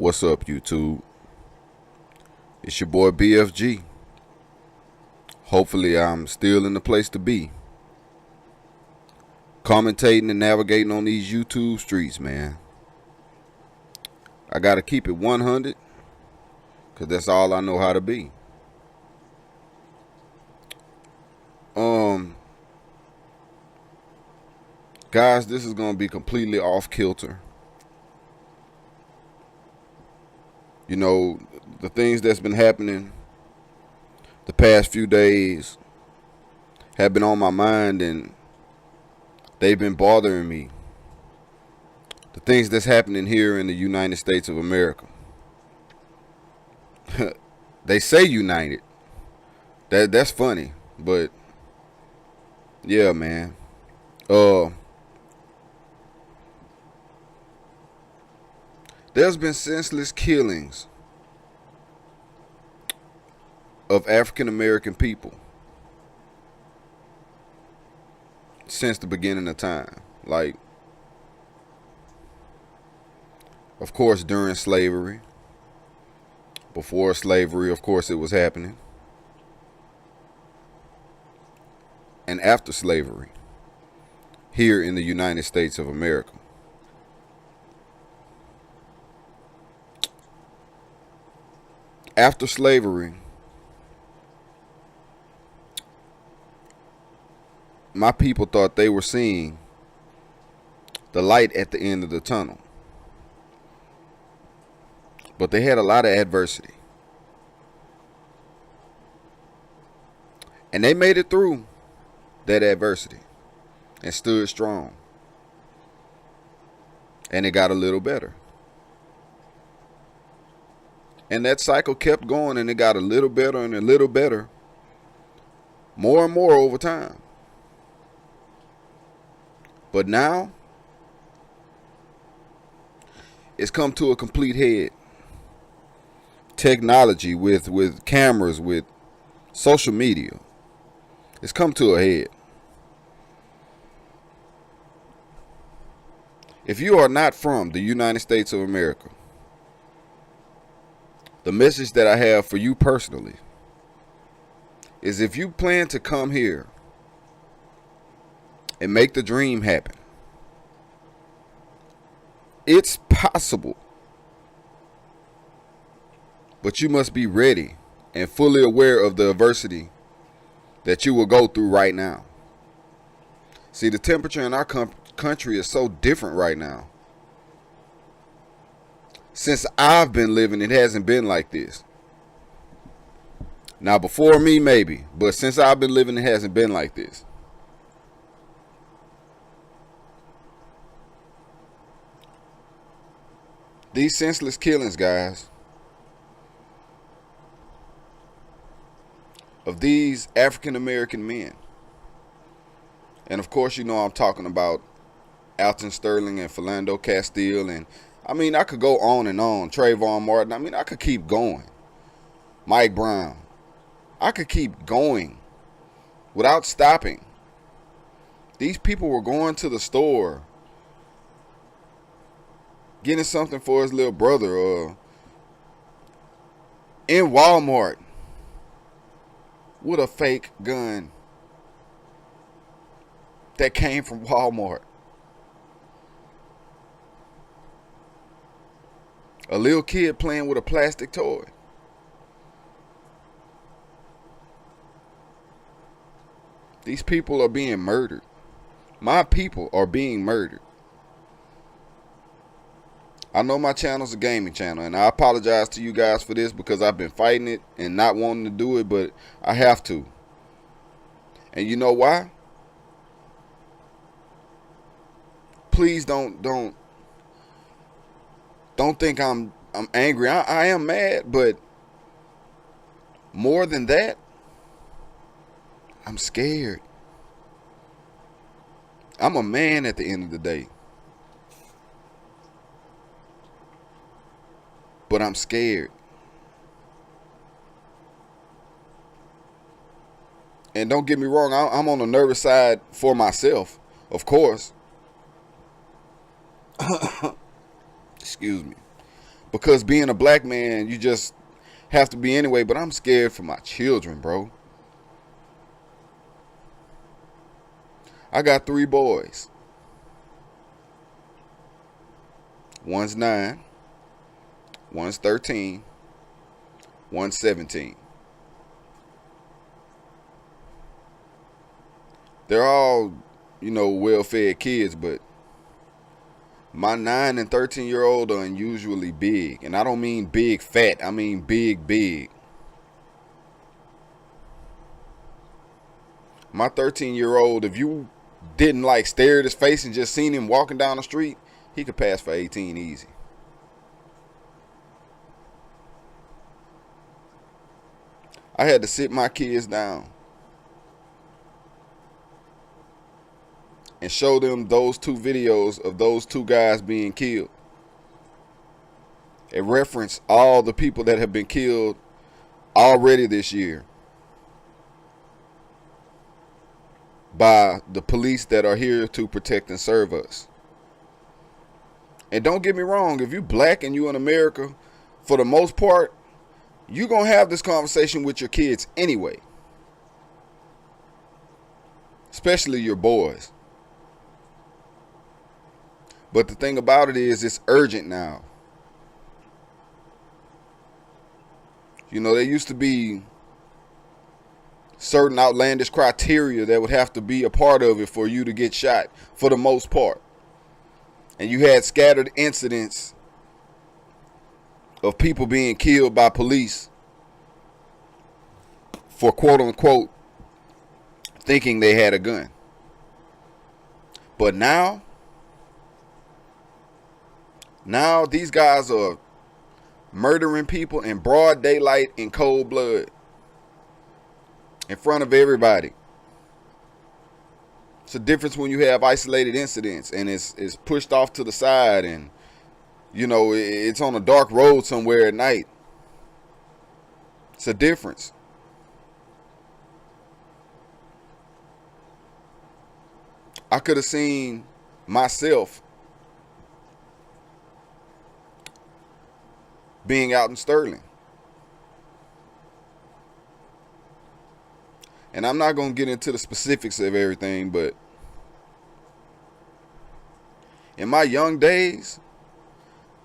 What's up, YouTube? It's your boy b.f.g. Hopefully I'm still in the place to be. Commentating and navigating on these YouTube streets, man. I gotta keep it 100, because that's all I know how to be. Guys, this is gonna be completely off kilter. You know, the things that's been happening the past few days have been on my mind, and they've been bothering me. The things that's happening here in the United States of America. They say united. That's funny, but yeah, man. There's been senseless killings of African American people since the beginning of time. Like, of course, during slavery. Before slavery, of course, it was happening. And after slavery, here in the United States of America. After slavery, my people thought they were seeing the light at the end of the tunnel. But they had a lot of adversity. And they made it through that adversity and stood strong. And it got a little better. And that cycle kept going, and it got a little better and a little better. More and more over time. But now, it's come to a complete head. Technology with cameras, with social media. It's come to a head. If you are not from the United States of America, the message that I have for you personally is, if you plan to come here and make the dream happen, it's possible. But you must be ready and fully aware of the adversity that you will go through right now. See, the temperature in our country is so different right now. Since I've been living, it hasn't been like this. Now, before me, maybe. But since I've been living, it hasn't been like this. These senseless killings, guys, of these African American men. And of course, you know I'm talking about Alton Sterling and Philando Castile, and I mean, I could go on and on. Trayvon Martin. I mean, I could keep going. Mike Brown. I could keep going without stopping. These people were going to the store, getting something for his little brother, in Walmart with a fake gun that came from Walmart. A little kid playing with a plastic toy. These people are being murdered. My people are being murdered. I know my channel's a gaming channel, and I apologize to you guys for this, because I've been fighting it and not wanting to do it, but I have to. And you know why? Please don't think I'm angry. I am mad, but more than that, I'm scared. I'm a man at the end of the day. But I'm scared. And don't get me wrong, I'm on the nervous side for myself, of course. Excuse me. because being a black man, you just have to be anyway. But I'm scared for my children, bro. I got 3 boys. One's 9, one's 13, one's 17. They're all, well-fed kids, but my 9 and 13-year-old are unusually big. And I don't mean big fat, I mean big, big. My 13-year-old, if you didn't stare at his face and just seen him walking down the street, he could pass for 18 easy. I had to sit my kids down and show them those 2 videos of those 2 guys being killed. It referenced all the people that have been killed already this year by the police that are here to protect and serve us. And don't get me wrong, if you black and you in America, for the most part, you're going to have this conversation with your kids anyway. Especially your boys. But the thing about it is, it's urgent now. There used to be certain outlandish criteria that would have to be a part of it for you to get shot, for the most part. And you had scattered incidents of people being killed by police for quote unquote thinking they had a gun. But now these guys are murdering people in broad daylight in cold blood in front of everybody. It's a difference when you have isolated incidents and it's pushed off to the side and it's on a dark road somewhere at night. It's a difference. I could have seen myself being out in Sterling. And I'm not going to get into the specifics of everything, but in my young days,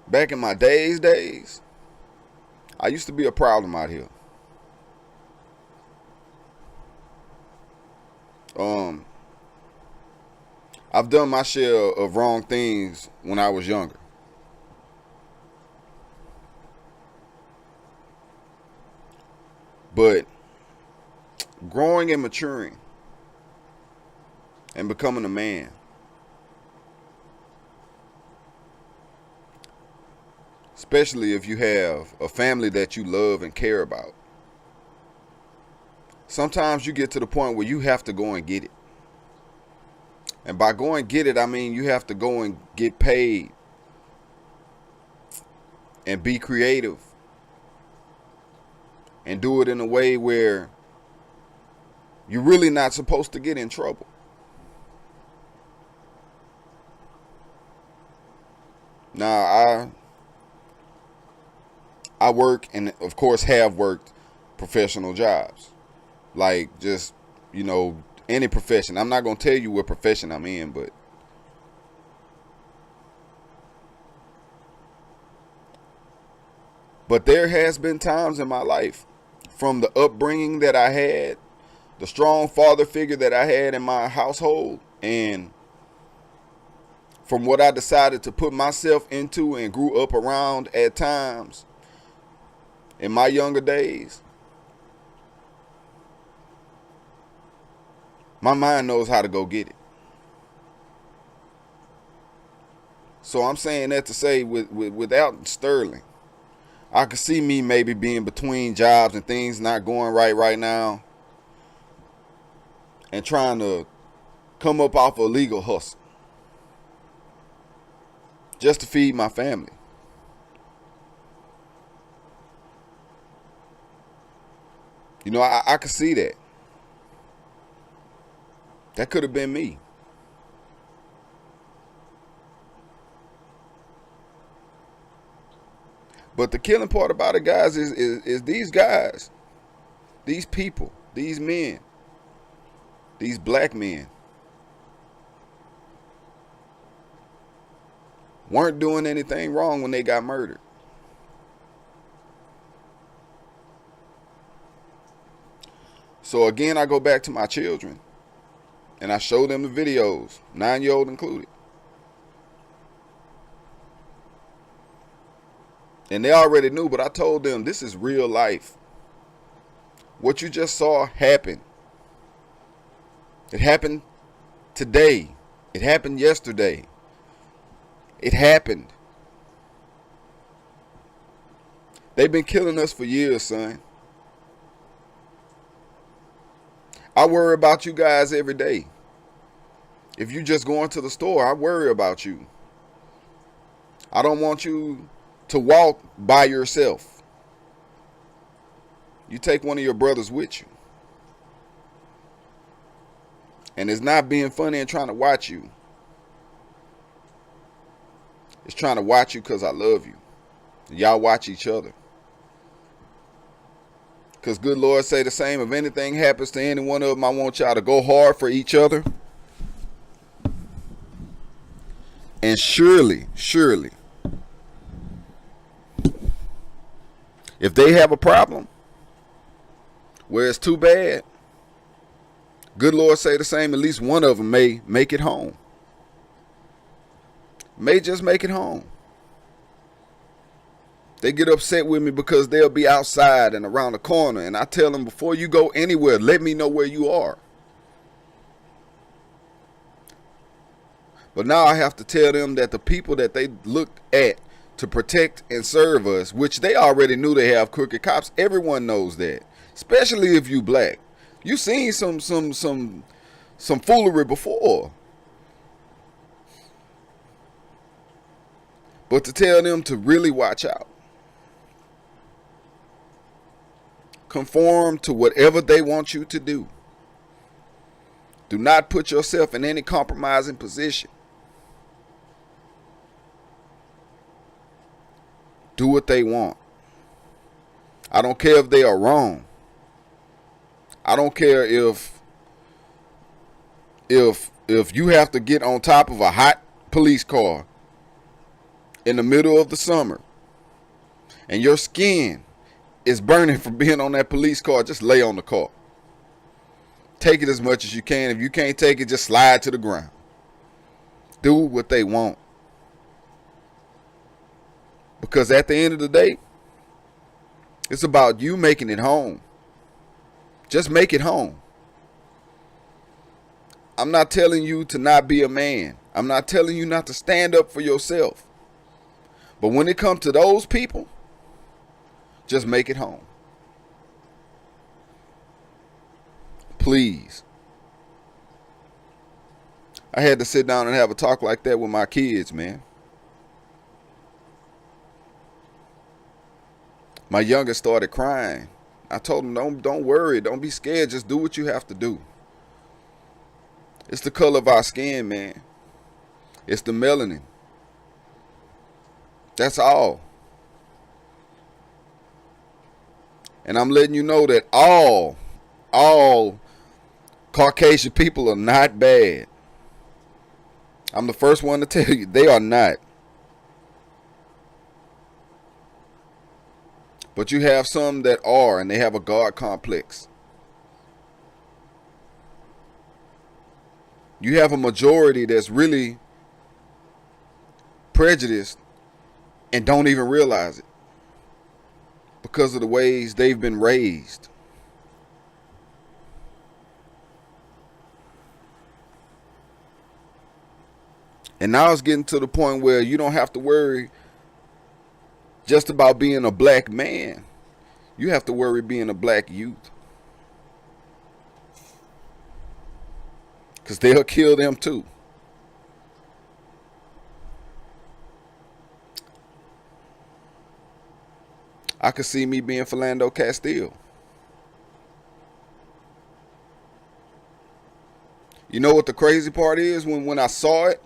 back in my days, I used to be a problem out here. I've done my share of wrong things when I was younger. But growing and maturing and becoming a man, especially if you have a family that you love and care about, sometimes you get to the point where you have to go and get it. And by go and get it, I mean you have to go and get paid and be creative and do it in a way where you're really not supposed to get in trouble. Now, I work and, of course, have worked professional jobs. Like, just, any profession. I'm not going to tell you what profession I'm in, but there has been times in my life, from the upbringing that I had, the strong father figure that I had in my household, and from what I decided to put myself into and grew up around at times in my younger days, my mind knows how to go get it. So I'm saying that to say, without Sterling, I could see me maybe being between jobs and things not going right now, and trying to come up off a legal hustle just to feed my family. I could see that. That could have been me. But the killing part about it, guys, is these guys, these people, these men, these black men weren't doing anything wrong when they got murdered. So again, I go back to my children and I show them the videos, 9-year-old included. And they already knew, but I told them this is real life. What you just saw happen. It happened today. It happened yesterday. It happened. They've been killing us for years, son. I worry about you guys every day. If you just going to the store, I worry about you. I don't want you to walk by yourself. You take one of your brothers with you. And it's not being funny and trying to watch you. It's trying to watch you because I love you. Y'all watch each other. Because good Lord say the same. If anything happens to any one of them, I want y'all to go hard for each other. And surely, if they have a problem where it's too bad, good Lord say the same. At least one of them may make it home. May just make it home. They get upset with me because they'll be outside and around the corner. And I tell them, before you go anywhere, let me know where you are. But now I have to tell them that the people that they look at to protect and serve us, which they already knew they have crooked cops. Everyone knows that. Especially if you black. You seen some foolery before. But to tell them to really watch out. Conform to whatever they want you to do. Do not put yourself in any compromising position. Do what they want. I don't care if they are wrong. I don't care if you have to get on top of a hot police car in the middle of the summer and your skin is burning from being on that police car, just lay on the car. Take it as much as you can. If you can't take it, just slide to the ground. Do what they want. Because at the end of the day, it's about you making it home. Just make it home. I'm not telling you to not be a man. I'm not telling you not to stand up for yourself. But when it comes to those people, just make it home. Please. I had to sit down and have a talk like that with my kids, man. My youngest started crying. I told him, don't worry, don't be scared, just do what you have to do. It's the color of our skin, man. It's the melanin. That's all. And I'm letting you know that all Caucasian people are not bad. I'm the first one to tell you, they are not. But you have some that are, and they have a God complex. You have a majority that's really prejudiced and don't even realize it because of the ways they've been raised. And now it's getting to the point where you don't have to worry just about being a black man. You have to worry being a black youth. Because they'll kill them too. I could see me being Philando Castile. You know what the crazy part is? When I saw it,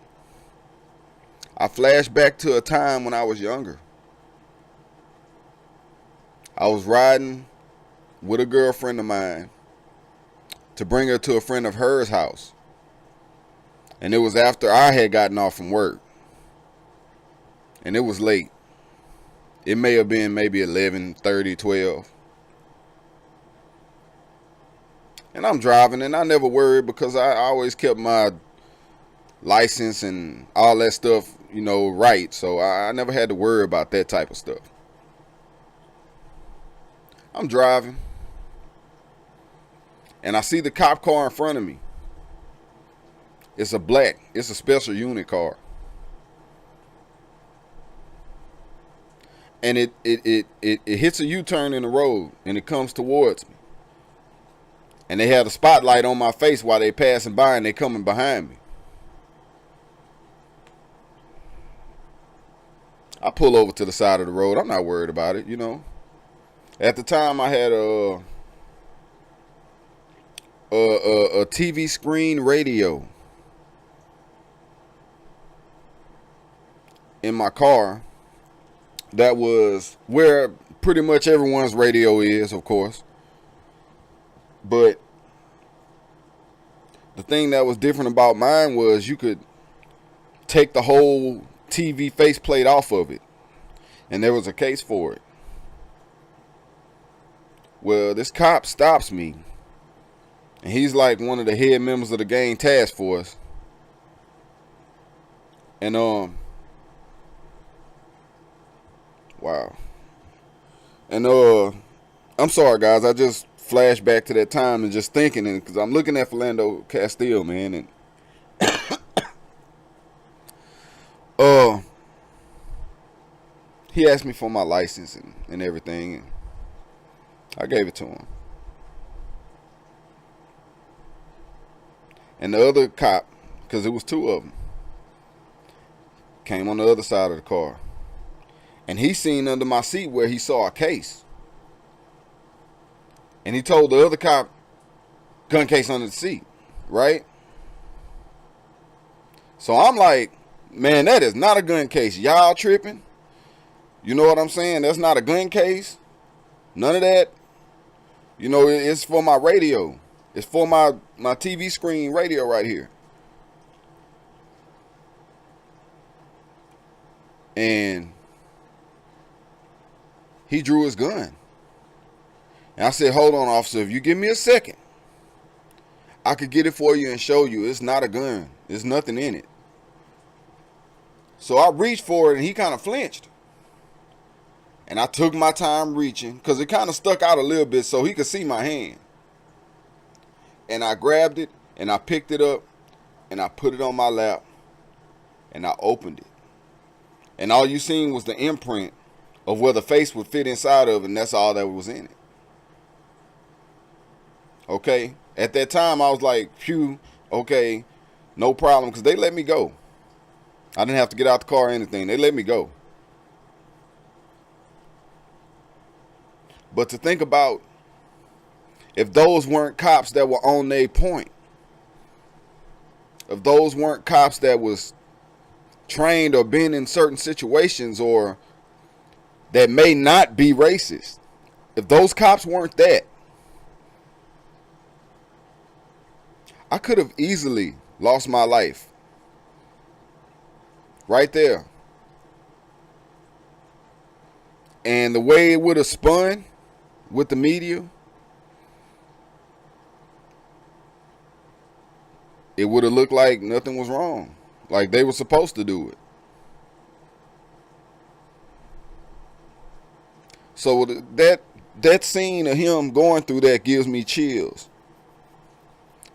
I flashed back to a time when I was younger. I was riding with a girlfriend of mine to bring her to a friend of hers house. And it was after I had gotten off from work. And it was late. It may have been maybe 11:30, 12. And I'm driving, and I never worried because I always kept my license and all that stuff, right. So I never had to worry about that type of stuff. I'm driving, and I see the cop car in front of me. It's a special unit car. And it hits a U-turn in the road, and it comes towards me. And they have a spotlight on my face while they passing by, and they coming behind me. I pull over to the side of the road. I'm not worried about it, At the time, I had a TV screen radio in my car. That was where pretty much everyone's radio is, of course. But the thing that was different about mine was you could take the whole TV faceplate off of it. And there was a case for it. Well, this cop stops me. And he's like one of the head members of the gang task force. And wow. And I'm sorry guys, I just flashed back to that time and just thinking, and because I'm looking at Philando Castile, man, and he asked me for my license and everything, and I gave it to him. And the other cop, because it was two of them, came on the other side of the car. And he seen under my seat where he saw a case. And he told the other cop, gun case under the seat, right? So I'm like, man, that is not a gun case. Y'all tripping? You know what I'm saying? That's not a gun case. None of that. It's for my radio. It's for my TV screen radio right here. And he drew his gun. And I said, hold on, officer, if you give me a second, I could get it for you and show you it's not a gun. There's nothing in it. So I reached for it, and he kind of flinched. And I took my time reaching, because it kind of stuck out a little bit so he could see my hand. And I grabbed it, and I picked it up, and I put it on my lap, and I opened it. And all you seen was the imprint of where the face would fit inside of it, and that's all that was in it. Okay? At that time, I was like, phew, okay, no problem, because they let me go. I didn't have to get out the car or anything. They let me go. But to think about, if those weren't cops that were on their point, if those weren't cops that was trained or been in certain situations or that may not be racist, if those cops weren't that, I could have easily lost my life. Right there. And the way it would have spun with the media, it would have looked like nothing was wrong. Like they were supposed to do it. So that scene of him going through that gives me chills.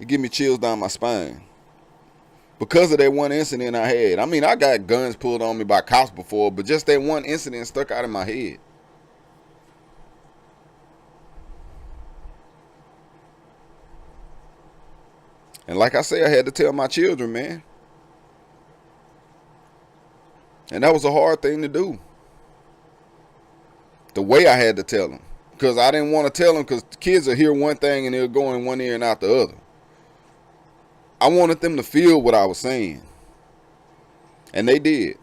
It gives me chills down my spine. Because of that one incident I had. I mean, I got guns pulled on me by cops before, but just that one incident stuck out in my head. And like I say, I had to tell my children, man. And that was a hard thing to do. The way I had to tell them. Because I didn't want to tell them, because kids will hear one thing and they'll go in one ear and out the other. I wanted them to feel what I was saying. And they did.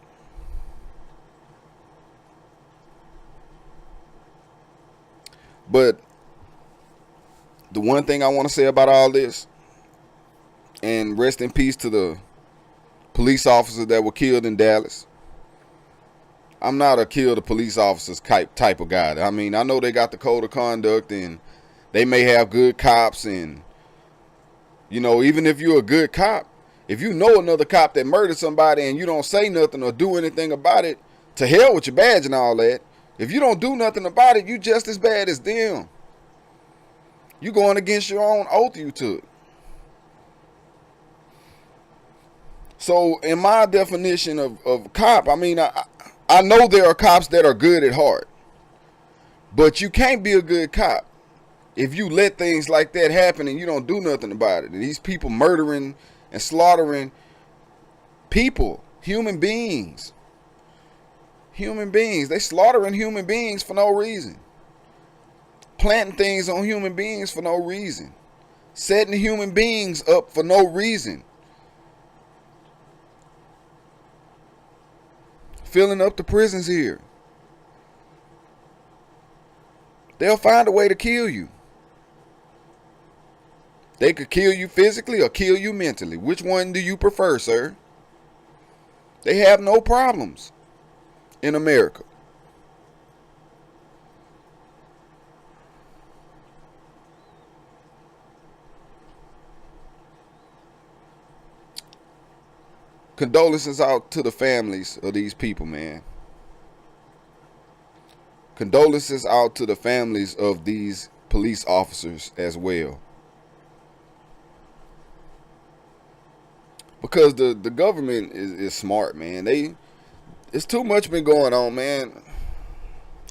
But the one thing I want to say about all this, and rest in peace to the police officers that were killed in Dallas. I'm not a kill the police officers type of guy. I mean, I know they got the code of conduct and they may have good cops, and even if you're a good cop, if you know another cop that murdered somebody and you don't say nothing or do anything about it, to hell with your badge and all that. If you don't do nothing about it, you just as bad as them. You going against your own oath you took. So in my definition of cop, I mean, I know there are cops that are good at heart. But you can't be a good cop if you let things like that happen and you don't do nothing about it. And these people murdering and slaughtering people, human beings. Human beings. They slaughtering human beings for no reason. Planting things on human beings for no reason. Setting human beings up for no reason. Filling up the prisons here. They'll find a way to kill you. They could kill you physically or kill you mentally. Which one do you prefer, sir? They have no problems in America. Condolences out to the families of these people, man. Condolences out to the families of these police officers as well. Because the government is smart, man. It's too much been going on, man.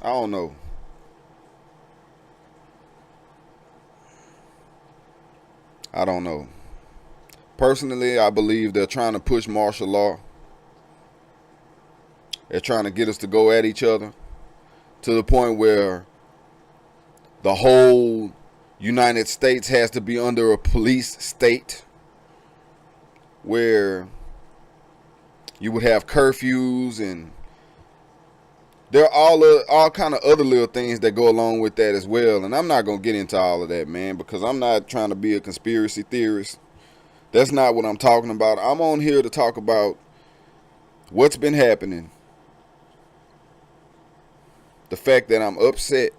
I don't know. I don't know. Personally, I believe they're trying to push martial law. They're trying to get us to go at each other to the point where the whole United States has to be under a police state, where you would have curfews, and there are all kind of other little things that go along with that as well. And I'm not going to get into all of that, man, because I'm not trying to be a conspiracy theorist. That's not what I'm talking about. I'm on here to talk about what's been happening. The fact that I'm upset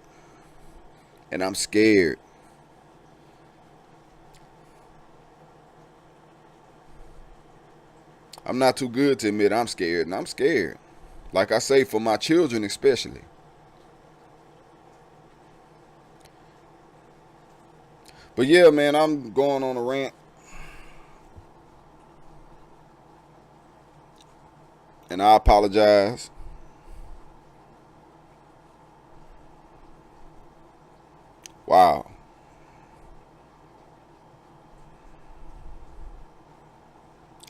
and I'm scared. I'm not too good to admit I'm scared, and I'm scared. Like I say, for my children especially. But yeah, man, I'm going on a rant. And I apologize. Wow.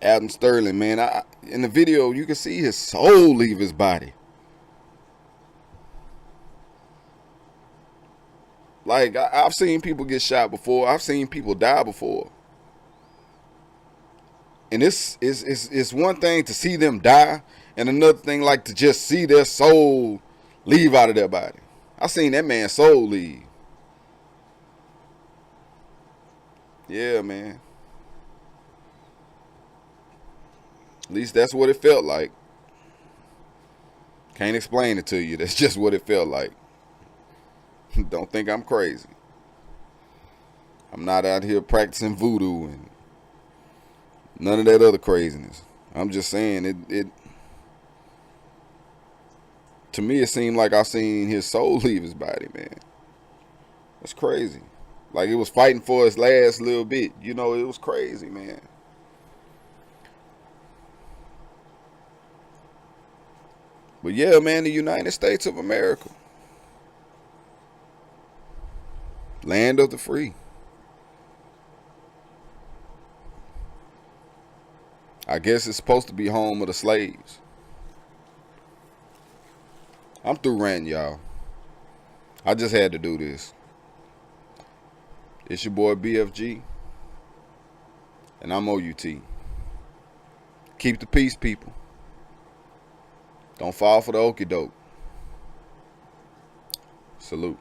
Adam Sterling, man. In the video, you can see his soul leave his body. Like, I've seen people get shot before. I've seen people die before. And it's one thing to see them die, and another thing like to just see their soul leave out of their body. I seen that man's soul leave. Yeah, man. At least that's what it felt like. Can't explain it to you. That's just what it felt like. Don't think I'm crazy. I'm not out here practicing voodoo and none of that other craziness. I'm just saying it to me, it seemed like I seen his soul leave his body, man. That's crazy. Like it was fighting for his last little bit. It was crazy, man. But yeah, man, the United States of America. Land of the free. I guess it's supposed to be home of the slaves. I'm through ranting, y'all. I just had to do this. It's your boy b.f.g. And I'm OUT. Keep the peace, people. Don't fall for the okie doke. Salute.